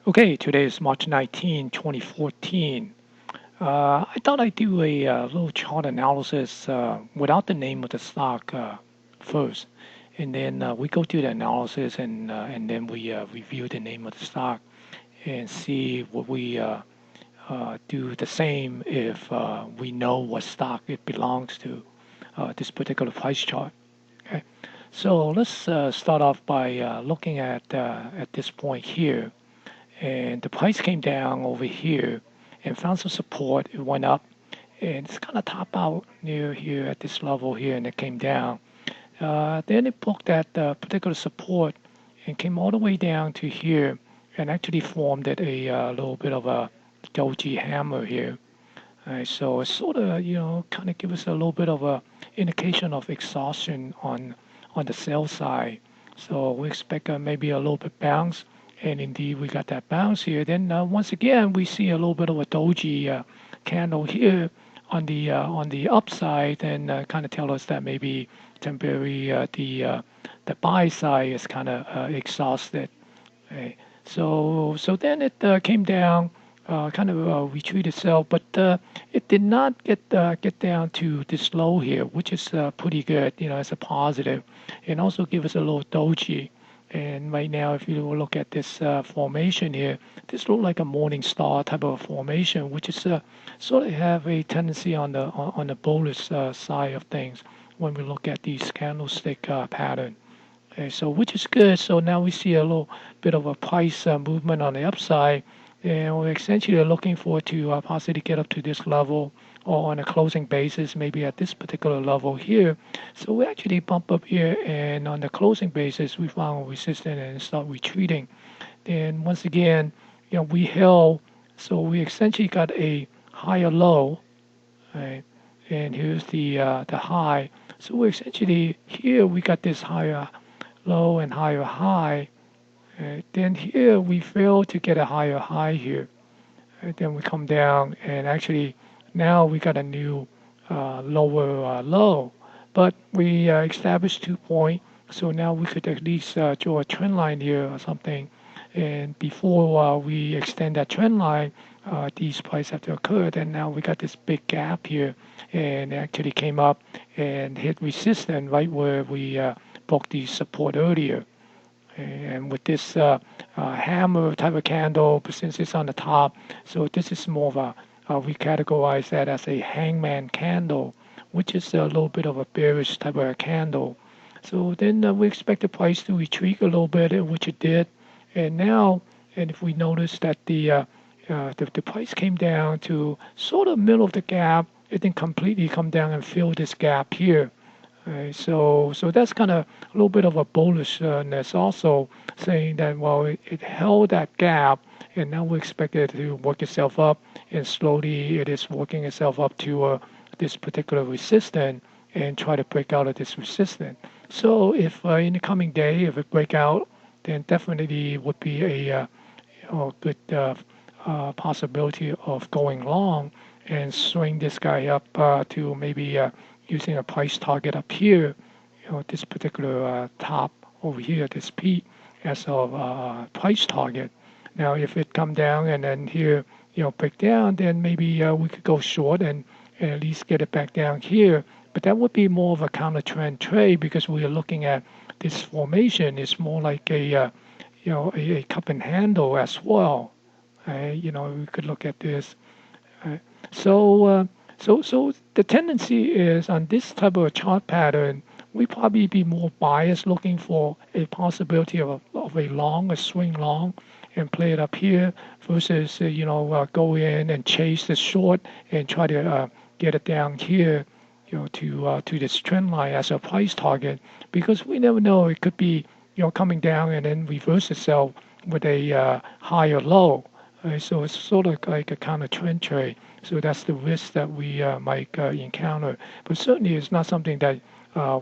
Okay, today is March 19, 2014. I thought I'd do a little chart analysis without the name of the stock first, and then we go through the analysis and then we review the name of the stock and see what we do the same if we know what stock it belongs to, this particular price chart. Okay, so let's start off by looking at this point here, and the price came down over here and found some support. It went up and it's kind of top out near here at this level here, and it came down. Then it broke that particular support and came all the way down to here and actually formed it a little bit of a doji hammer here. So it's sort of, kind of give us a little bit of a indication of exhaustion on the sell side. So we expect maybe a little bit bounce, and indeed we got that bounce here. Then once again we see a little bit of a doji candle here on the upside, and kind of tell us that maybe temporary the buy side is kind of exhausted. Okay. So then it came down, kind of retreat itself, but it did not get down to this low here, which is pretty good. It's a positive, and also give us a little doji. And right now, if you look at this formation here, this look like a morning star type of formation, which is sort of have a tendency on the bullish side of things when we look at these candlestick pattern. Okay, so which is good. So now we see a little bit of a price movement on the upside, and we're essentially looking for to possibly get up to this level or on a closing basis, maybe at this particular level here. So we actually bump up here, and on the closing basis, we found resistance and start retreating. Then once again, we held, so we essentially got a higher low, right? And here's the high. So we essentially here we got this higher low and higher high. Then here we fail to get a higher high here. Then we come down, and actually now we got a new lower low. But we established 2 point, so now we could at least draw a trend line here or something. And before we extend that trend line, these prices have to occur. And now we got this big gap here, and it actually came up and hit resistance right where we broke the support earlier. And with this hammer type of candle, but since it's on the top, so this is more of a, we categorize that as a hangman candle, which is a little bit of a bearish type of a candle. So then we expect the price to retreat a little bit, which it did. And now, and if we notice that the price came down to sort of middle of the gap, it didn't completely come down and fill this gap here. So that's kind of a little bit of a bullishness also, saying that, well, it held that gap, and now we expect it to work itself up, and slowly it is working itself up to this particular resistance and try to break out of this resistance. So if in the coming day, if it break out, then definitely would be a good possibility of going long and swing this guy up to maybe using a price target up here, this particular top over here, this P as a price target. Now, if it come down and then here, break down, then maybe we could go short and at least get it back down here. But that would be more of a counter trend trade because we are looking at this formation. It's more like a cup and handle as well. We could look at this. Uh, so the tendency is on this type of a chart pattern, we probably be more biased looking for a possibility of a long, a swing long, and play it up here versus go in and chase the short and try to get it down here, to this trend line as a price target because we never know, it could be coming down and then reverse itself with a higher low. So it's sort of like a kind of trend trade. So that's the risk that we might encounter. But certainly it's not something that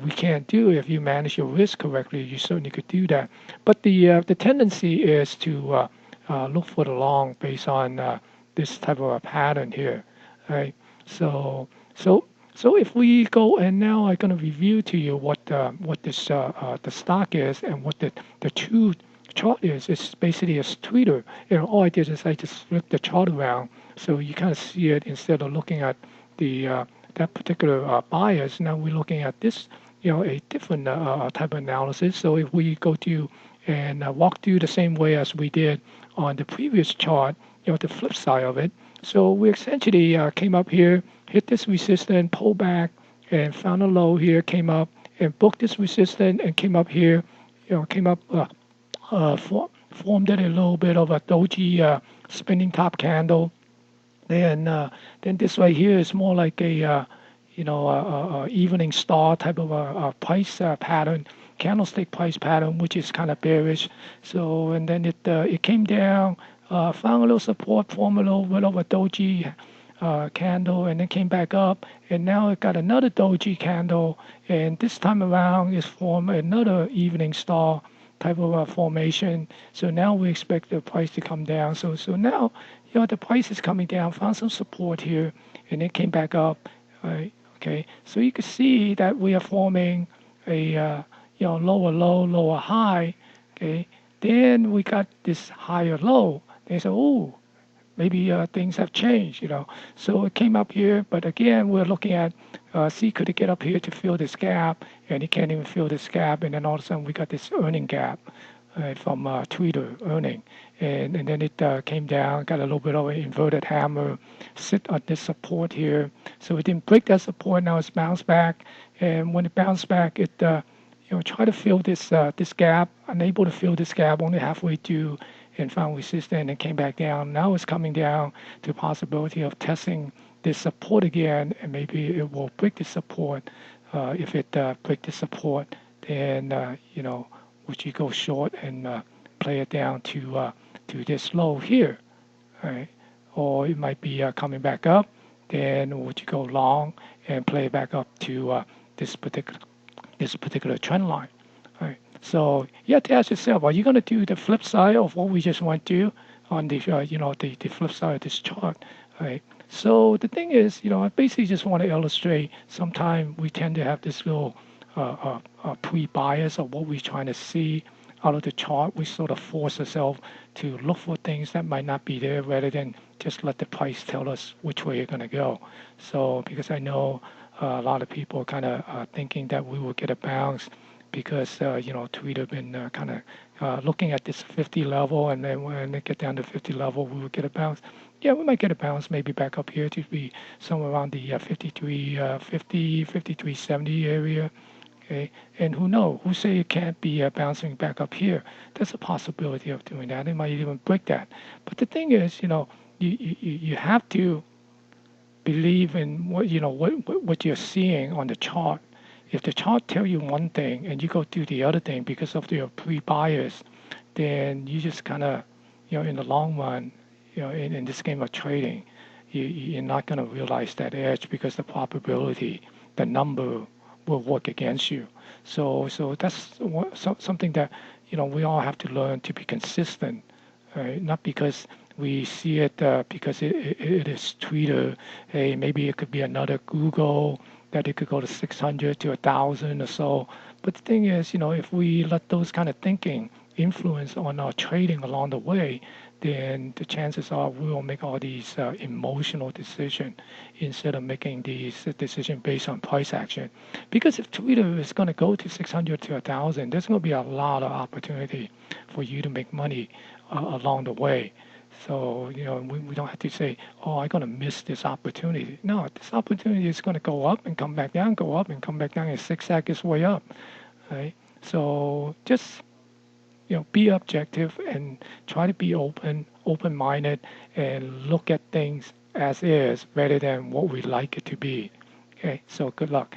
we can't do. If you manage your risk correctly, you certainly could do that. But the tendency is to look for the long based on this type of a pattern here, right? So so so if we go, and now I'm going to review to you what this the stock is and what the two chart is. It's basically a tweeter. All I did is I just flipped the chart around so you kind of see it instead of looking at the that particular bias. Now we're looking at this, a different type of analysis. So if we go to and walk through the same way as we did on the previous chart, the flip side of it. So we essentially came up here, hit this resistance, pull back, and found a low here, came up and booked this resistance and came up here, came up, formed it a little bit of a doji spinning top candle. Then this right here is more like a evening star type of a price pattern, candlestick price pattern, which is kind of bearish. So and then it came down, found a little support, formed a little bit of a doji candle, and then came back up, and now it got another doji candle, and this time around it's formed another evening star type of a formation. So now we expect the price to come down. So now the price is coming down, found some support here, and it came back up. Right? Okay, so you can see that we are forming a lower low, lower high. Okay, then we got this higher low. They say, oh, maybe things have changed, So it came up here, but again, we're looking at, see, could it get up here to fill this gap? And it can't even fill this gap. And then all of a sudden, we got this earning gap from Twitter earning. And then it came down, got a little bit of an inverted hammer, sit on this support here. So it didn't break that support. Now it's bounced back. And when it bounced back, it try to fill this this gap, unable to fill this gap, only halfway through, and found resistance and came back down. Now it's coming down to the possibility of testing this support again, and maybe it will break the support. If it break the support, then would you go short and play it down to this low here, right? Or it might be coming back up. Then would you go long and play it back up to this particular trend line? Right. So you have to ask yourself, are you going to do the flip side of what we just went through on the the flip side of this chart? Right. So the thing is, I basically just want to illustrate. Sometimes we tend to have this little pre-bias of what we're trying to see out of the chart. We sort of force ourselves to look for things that might not be there, rather than just let the price tell us which way you're going to go. So because I know a lot of people are kind of thinking that we will get a bounce, because Twitter been kind of looking at this 50 level, and then when they get down to 50 level, we will get a bounce. Yeah, we might get a bounce, maybe back up here to be somewhere around the 5350, 5370 area. Okay, and who knows? Who say it can't be bouncing back up here? There's a possibility of doing that. It might even break that. But the thing is, you have to believe in what you're seeing on the chart. If the chart tell you one thing and you go do the other thing because of your pre-bias, then you just kind of, in the long run, in this game of trading, you're not going to realize that edge, because the probability, the number will work against you. So that's something that, we all have to learn to be consistent, right? Not because we see it because it is Twitter. Hey, maybe it could be another Google, that it could go to 600 to 1,000 or so. But the thing is, if we let those kind of thinking influence on our trading along the way, then the chances are we will make all these emotional decisions instead of making these decisions based on price action. Because if Twitter is going to go to 600 to 1,000, there's going to be a lot of opportunity for you to make money along the way. So, we don't have to say, oh, I'm going to miss this opportunity. No, this opportunity is going to go up and come back down, go up and come back down, and zigzag its way up, right? So just, be objective and try to be open-minded, and look at things as is rather than what we like it to be. Okay, so good luck.